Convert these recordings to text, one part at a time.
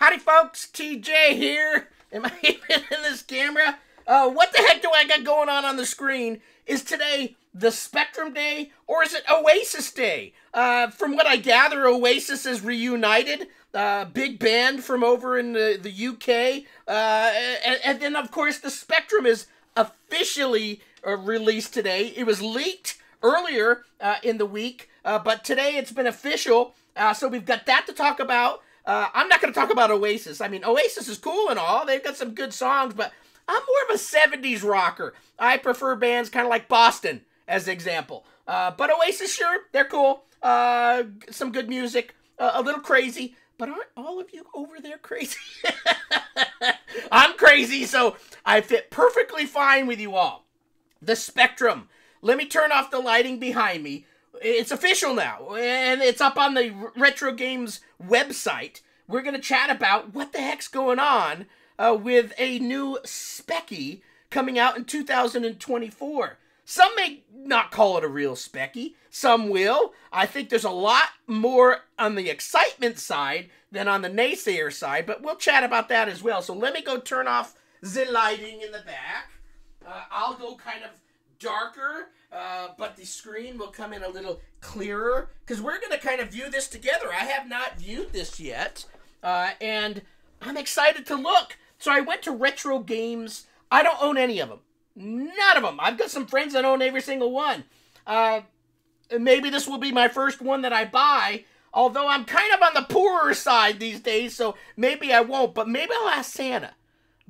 Howdy folks, TJ here. Am I even in this camera? What the heck do I got going on the screen? Is today the Spectrum Day or is it Oasis Day? From what I gather, Oasis is reunited. Big band from over in the UK. And then, of course, the Spectrum is officially released today. It was leaked earlier in the week, but today it's been official. So we've got that to talk about. I'm not going to talk about Oasis. I mean, Oasis is cool and all. They've got some good songs, but I'm more of a 70s rocker. I prefer bands kind of like Boston, as an example. But Oasis, sure, they're cool. Some good music. A little crazy. But aren't all of you over there crazy? I'm crazy, so I fit perfectly fine with you all. The Spectrum. Let me turn off the lighting behind me. It's official now, and it's up on the Retro Games website. We're going to chat about what the heck's going on with a new Speccy coming out in 2024. Some may not call it a real Speccy. Some will. I think there's a lot more on the excitement side than on the naysayer side, but we'll chat about that as well. So let me go turn off the lighting in the back. I'll go kind of darker, but the screen will come in a little clearer because we're going to kind of view this together. I have not viewed this yet, and I'm excited to look. So I went to Retro Games. I don't own any of them. None of them. I've got some friends that own every single one. Maybe this will be my first one that I buy, although I'm kind of on the poorer side these days, so maybe I won't, but maybe I'll ask Santa.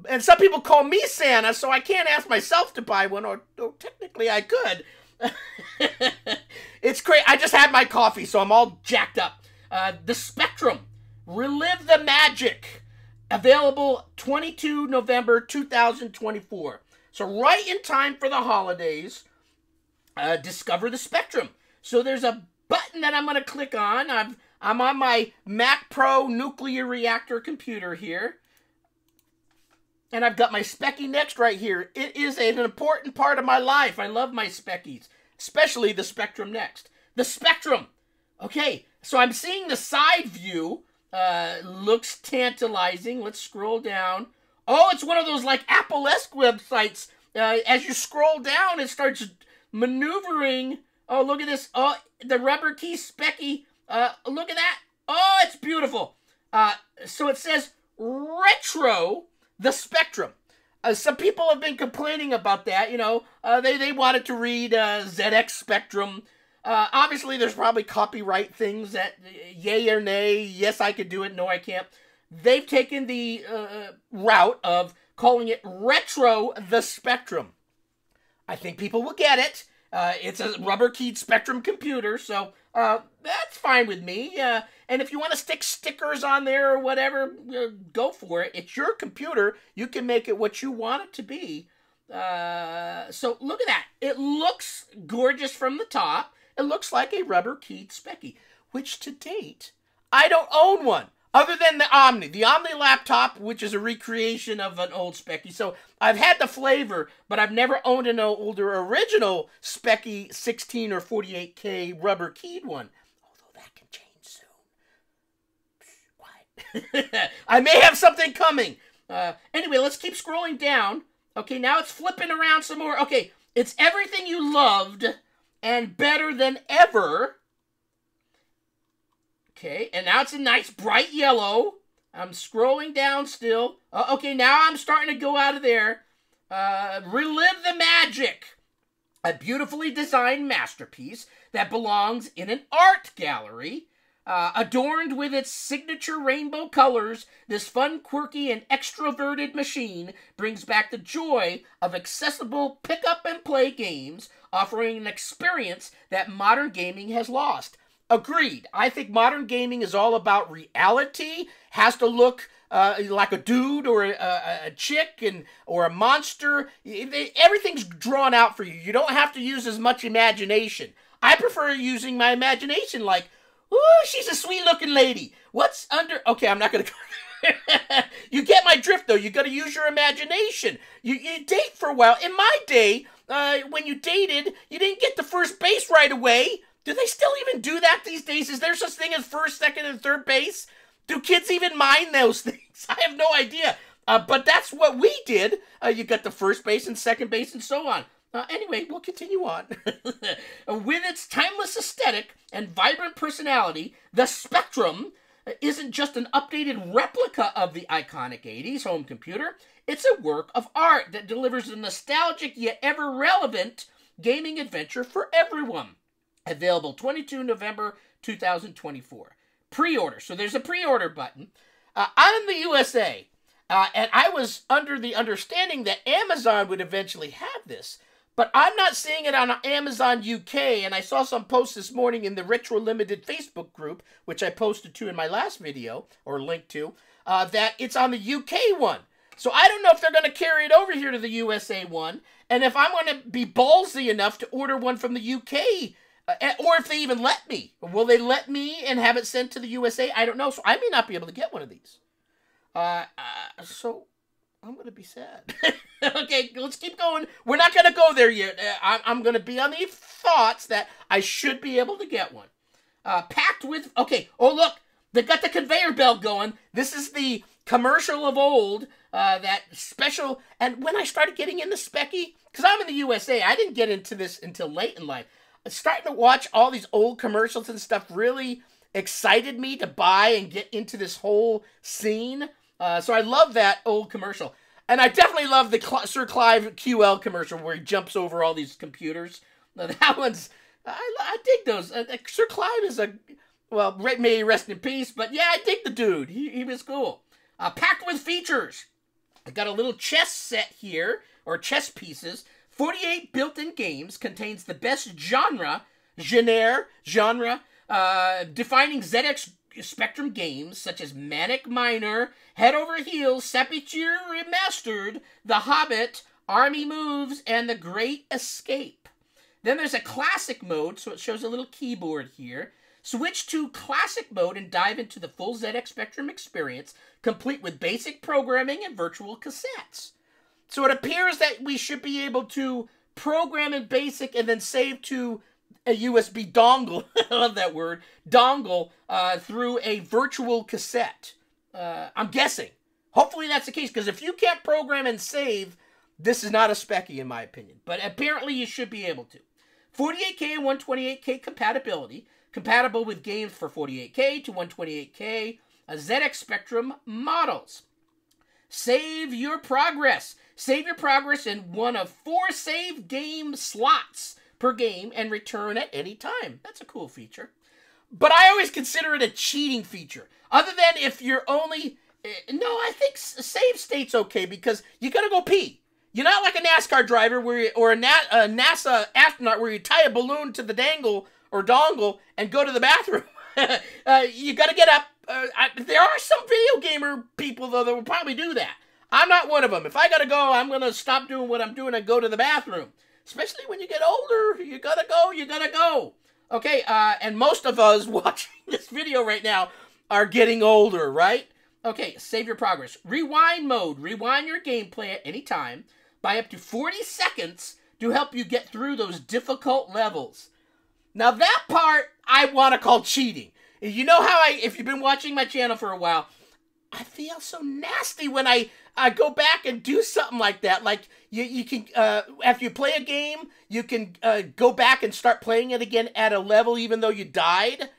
And some people call me Santa, so I can't ask myself to buy one, or technically I could. It's great. I just had my coffee, so I'm all jacked up. The Spectrum. Relive the Magic. Available 22 November 2024. So right in time for the holidays, discover the Spectrum. So there's a button that I'm going to click on. I'm on my Mac Pro nuclear reactor computer here. And I've got my Speccy Next right here. It is an important part of my life. I love my Speccies, especially the Spectrum Next. The Spectrum. Okay, so I'm seeing the side view. Looks tantalizing. Let's scroll down. Oh, it's one of those like Apple-esque websites. As you scroll down, it starts maneuvering. Oh, look at this. Oh, the rubber key Speccy. Look at that. Oh, it's beautiful. So it says Retro the Spectrum. Some people have been complaining about that. You know, they wanted to read ZXSpectrum. Obviously, there's probably copyright things that yay or nay. Yes, I could do it. No, I can't. They've taken the route of calling it Retro the Spectrum. I think people will get it. It's a rubber-keyed Spectrum computer, so that's fine with me. And if you want to stick stickers on there or whatever, go for it. It's your computer. You can make it what you want it to be. So look at that. It looks gorgeous from the top. It looks like a rubber-keyed Speccy, which to date, I don't own one. Other than the Omni laptop, which is a recreation of an old Speccy. So I've had the flavor, but I've never owned an older original Speccy 16 or 48K rubber keyed one. Although that can change soon. Quiet. I may have something coming. Anyway, let's keep scrolling down. Okay, now it's flipping around some more. Okay, it's everything you loved and better than ever. Okay, and now it's a nice bright yellow. I'm scrolling down still. Okay, now I'm starting to go out of there. Relive the Magic. A beautifully designed masterpiece that belongs in an art gallery. Adorned with its signature rainbow colors, this fun, quirky, and extroverted machine brings back the joy of accessible pick-up-and-play games, offering an experience that modern gaming has lost. Agreed. I think modern gaming is all about reality. Has to look like a dude or a chick or a monster. Everything's drawn out for you. You don't have to use as much imagination. I prefer using my imagination like, ooh, she's a sweet-looking lady. What's under... Okay, I'm not going to... You get my drift, though. You got to use your imagination. You date for a while. In my day, when you dated, you didn't get to first base right away. Do they still even do that these days? Is there such thing as first, second, and third base? Do kids even mind those things? I have no idea. But that's what we did. You got the first base and second base and so on. Anyway, we'll continue on. With its timeless aesthetic and vibrant personality, the Spectrum isn't just an updated replica of the iconic 80s home computer. It's a work of art that delivers a nostalgic yet ever-relevant gaming adventure for everyone. Available 22 November 2024. Pre-order. So there's a pre-order button. I'm in the USA, and I was under the understanding that Amazon would eventually have this. But I'm not seeing it on Amazon UK, and I saw some posts this morning in the Retro Limited Facebook group, which I posted to in my last video, or linked to, that it's on the UK one. So I don't know if they're going to carry it over here to the USA one, and if I'm going to be ballsy enough to order one from the UK, or if they even let me. Will they let me and have it sent to the USA? I don't know, so I may not be able to get one of these. So I'm going to be sad. Okay, let's keep going. We're not going to go there yet. I'm going to be on the thoughts that I should be able to get one. Packed with... Okay, oh look, they got the conveyor belt going. This is the commercial of old, that special... And when I started getting into Speccy, because I'm in the USA, I didn't get into this until late in life. Starting to watch all these old commercials and stuff really excited me to buy and get into this whole scene. So I love that old commercial. And I definitely love the Sir Clive QL commercial where he jumps over all these computers. That one's... I dig those. Sir Clive is a... Well, may he rest in peace, but yeah, I dig the dude. He was cool. Packed with features. I got a little chess set here, or chess pieces. 48 built-in games, contains the best genre, defining ZXSpectrum games such as Manic Miner, Head Over Heels, Sepulture Remastered, The Hobbit, Army Moves, and The Great Escape. Then there's a classic mode, so it shows a little keyboard here. Switch to classic mode and dive into the full ZXSpectrum experience, complete with basic programming and virtual cassettes. So it appears that we should be able to program in BASIC and then save to a USB dongle, I love that word, dongle, through a virtual cassette. I'm guessing. Hopefully that's the case, because if you can't program and save, this is not a Speccy in my opinion. But apparently you should be able to. 48K and 128K compatibility, compatible with games for 48K to 128K, ZXSpectrum models. Save your progress. Save your progress in one of 4 save game slots per game and return at any time. That's a cool feature. But I always consider it a cheating feature. Other than if you're only... No, I think save state's okay because you gotta go pee. You're not like a NASCAR driver or a NASA astronaut where you tie a balloon to the dangle or dongle and go to the bathroom. You gotta get up. There are some video gamer people, though, that will probably do that. I'm not one of them. If I gotta go, I'm gonna stop doing what I'm doing and go to the bathroom. Especially when you get older, you gotta go. Okay, and most of us watching this video right now are getting older, right? Okay, save your progress. Rewind mode. Rewind your gameplay at any time by up to 40 seconds to help you get through those difficult levels. Now that part I want to call cheating. You know how if you've been watching my channel for a while, I feel so nasty when I go back and do something like that. Like, you can, after you play a game, you can go back and start playing it again at a level even though you died.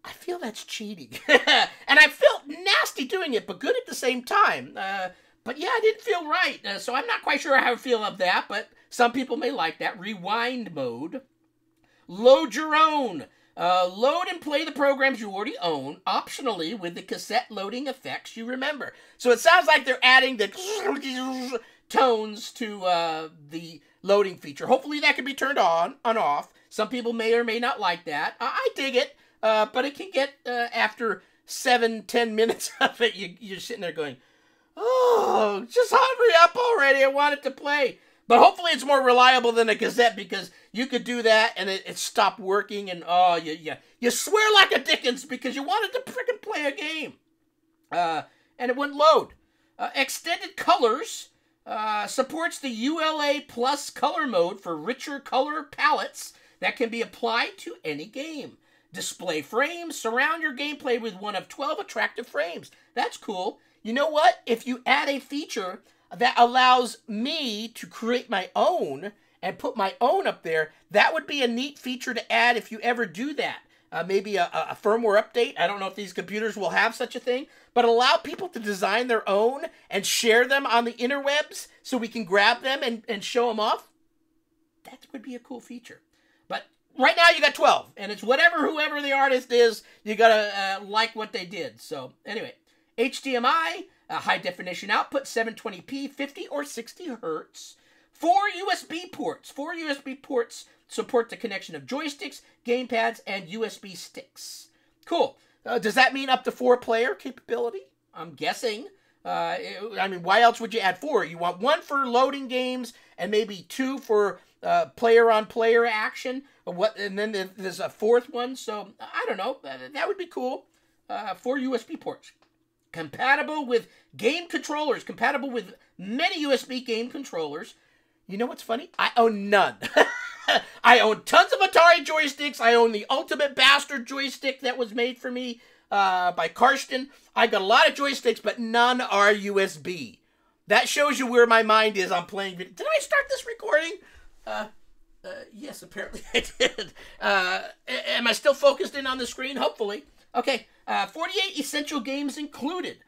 I feel that's cheating. And I felt nasty doing it, but good at the same time. But yeah, I didn't feel right. So I'm not quite sure how I feel of that, but some people may like that. Rewind mode. Load your own. Load and play the programs you already own, optionally with the cassette loading effects you remember. So it sounds like they're adding the tones to the loading feature. Hopefully that can be turned on and off. Some people may or may not like that. I dig it, but it can get, after 7-10 minutes of it, you're sitting there going, oh, just hurry up already, I want it to play. But hopefully it's more reliable than a cassette, because you could do that and it stopped working, and oh, you swear like a Dickens because you wanted to frickin' play a game. And it wouldn't load. Extended colors supports the ULA Plus color mode for richer color palettes that can be applied to any game. display frames. Surround your gameplay with one of 12 attractive frames. That's cool. You know what? If you add a feature that allows me to create my own and put my own up there, that would be a neat feature to add if you ever do that. Maybe a firmware update. I don't know if these computers will have such a thing, but allow people to design their own and share them on the interwebs so we can grab them and show them off. That would be a cool feature. But right now you got 12, and it's whoever the artist is, you gotta like what they did. So anyway, HDMI, high definition output, 720p, 50 or 60 hertz. 4 USB ports. 4 USB ports support the connection of joysticks, gamepads, and USB sticks. Cool. Does that mean up to 4-player capability? I'm guessing. I mean, why else would you add 4? You want 1 for loading games and maybe 2 for player-on-player action. And then there's a 4th one. So, I don't know. That would be cool. 4 USB ports. Compatible with game controllers. Compatible with many USB game controllers. You know what's funny? I own none. I own tons of Atari joysticks. I own the Ultimate Bastard joystick that was made for me by Karsten. I got a lot of joysticks, but none are USB. That shows you where my mind is on playing video. Did I start this recording? Yes, apparently I did. Am I still focused in on the screen? Hopefully. Okay, 48 essential games included.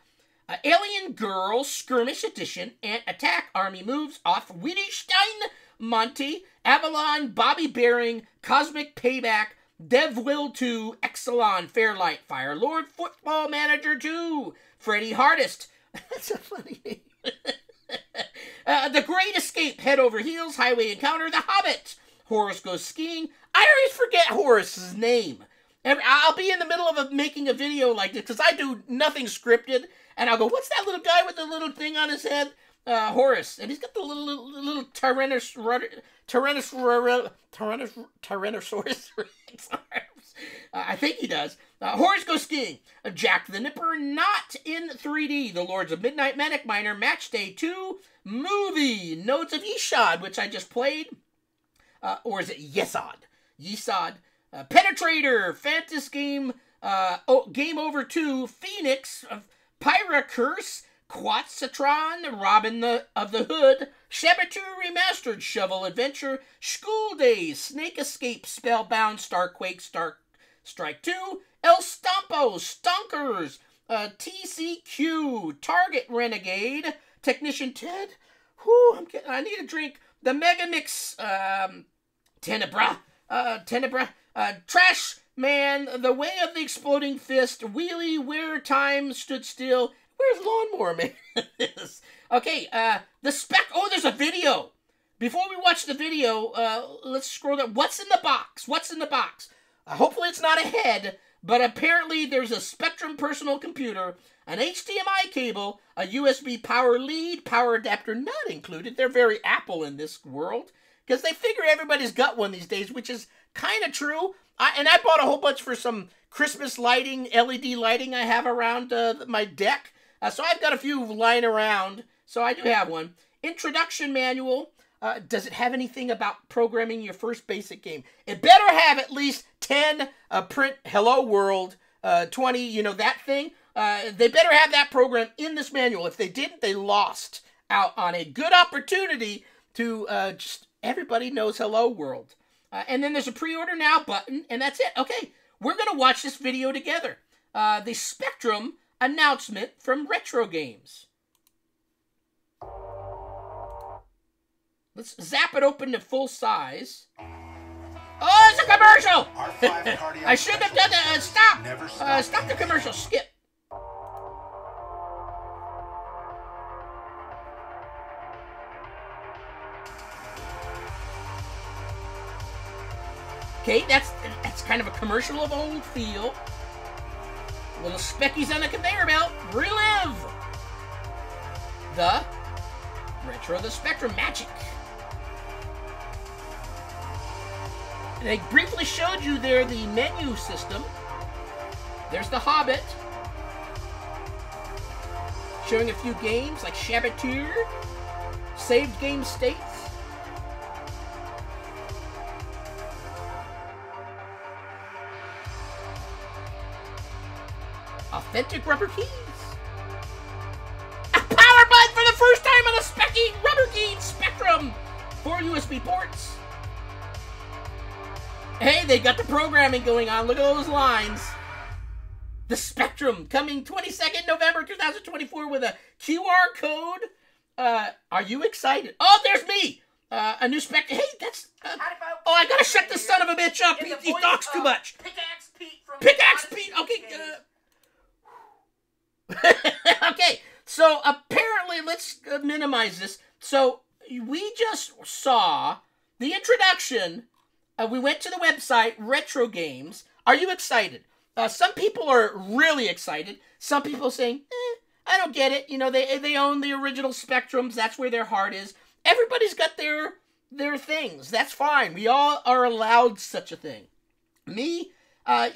Alien Girl Skirmish Edition and Attack Army Moves off Wittgenstein, Monty, Avalon, Bobby Bearing, Cosmic Payback, Dev Will 2, Exelon, Fairlight, Firelord, Football Manager 2, Freddy Hardest. That's a funny name. The Great Escape, Head Over Heels, Highway Encounter, The Hobbit, Horace Goes Skiing. I always forget Horace's name. I'll be in the middle of making a video like this because I do nothing scripted, and I'll go, what's that little guy with the little thing on his head? Horace, and he's got the little Tyrannosaurus Rex arms. I think he does. Horace Goes Skiing. Jack the Nipper, not in 3D. The Lords of Midnight, Manic Miner, Match Day 2, Movie, Notes of Yeshod, which I just played. Or is it Yesod? Yesod. Penetrator, Fantasy Game, Game Over 2, Phoenix, Pyra Curse, Quatsatron, Robin of the Hood, Shabatur Remastered, Shovel Adventure, School Days, Snake Escape, Spellbound, Starquake, Strike 2, El Stompo, Stonkers, TCQ, Target Renegade, Technician Ted, I need a drink, the Mega Mix, Tenebra, Trash Man, The Way of the Exploding Fist, Wheelie, Where Time Stood Still. Where's Lawnmower Man? Okay, the Spec. Oh, there's a video. Before we watch the video, let's scroll down. What's in the box? What's in the box? Hopefully it's not a head, but apparently there's a Spectrum personal computer, an HDMI cable, a USB power lead, power adapter not included. They're very Apple in this world, because they figure everybody's got one these days, which is kind of true. And I bought a whole bunch for some Christmas lighting, LED lighting I have around my deck. So I've got a few lying around. So I do have one. Introduction manual. Does it have anything about programming your first basic game? It better have at least 10 print Hello World, 20, you know, that thing. They better have that program in this manual. If they didn't, they lost out on a good opportunity to just everybody knows Hello World. And then there's a pre-order now button, and that's it. Okay, we're going to watch this video together. The Spectrum announcement from Retro Games. Let's zap it open to full size. Oh, it's a commercial! I shouldn't have done that. Stop! Stop the commercial. Skip. Okay, that's kind of a commercial of old feel. Little Speccy's on the conveyor belt. Relive the Retro the Spectrum magic. And I briefly showed you there the menu system. There's the Hobbit. Showing a few games like Shabatur, saved game states. authentic rubber keys. A power button for the first time on a Speccy rubber keyed Spectrum. 4 USB ports. Hey, they got the programming going on. Look at those lines. The Spectrum coming 22nd November 2024 with a QR code. Are you excited? Oh, there's me. A new Spec. Hey, that's. Oh, I gotta shut this son of a bitch up. He talks too much. Pickaxe Pete from Pickaxe Pete. Okay. Okay. So apparently, let's minimize this. So we just saw the introduction. We went to the website Retro Games. Are you excited? Some people are really excited. Some people saying, I don't get it. You know, they own the original Spectrums. That's where their heart is. Everybody's got their things. That's fine. We all are allowed such a thing. Me,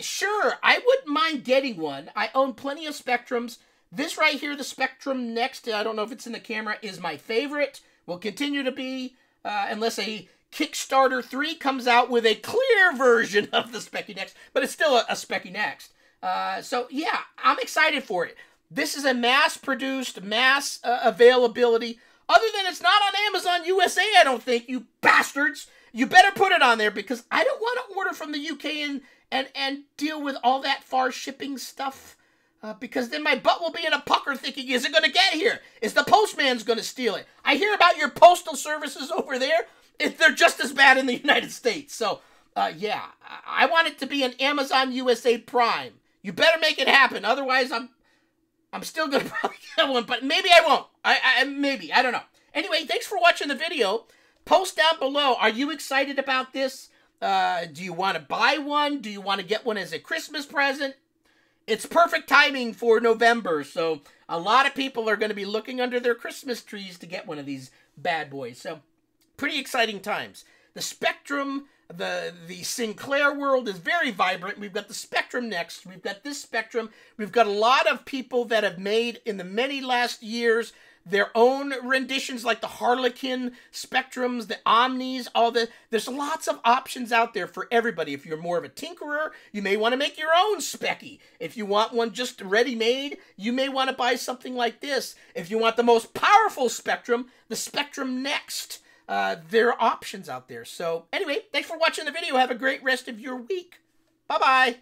sure, I wouldn't mind getting one. I own plenty of Spectrums. This right here, the Spectrum Next, I don't know if it's in the camera, is my favorite. Will continue to be, unless a Kickstarter 3 comes out with a clear version of the Speccy Next, but it's still a Speccy Next. So, yeah, I'm excited for it. This is a mass-produced, mass availability. Other than it's not on Amazon USA, I don't think, you bastards. You better put it on there because I don't want to order from the UK and deal with all that far shipping stuff. Because then my butt will be in a pucker thinking, is it going to get here? Is the postman's going to steal it? I hear about your postal services over there. They're just as bad in the United States. So, yeah, I want it to be an Amazon USA Prime. You better make it happen. Otherwise, I'm still going to probably get one, but maybe I won't. Maybe. I don't know. Anyway, thanks for watching the video. Post down below. Are you excited about this? Do you want to buy one? Do you want to get one as a Christmas present? It's perfect timing for November, so a lot of people are going to be looking under their Christmas trees to get one of these bad boys. So, pretty exciting times. The Spectrum, the Sinclair world is very vibrant. We've got the Spectrum Next. We've got this Spectrum. We've got a lot of people that have made, in the many last years, their own renditions, like the Harlequin Spectrums, the Omnis, there's lots of options out there for everybody. If you're more of a tinkerer, you may want to make your own Specky. If you want one just ready-made, you may want to buy something like this. If you want the most powerful Spectrum, the Spectrum Next. There are options out there. So, anyway, thanks for watching the video. Have a great rest of your week. Bye-bye.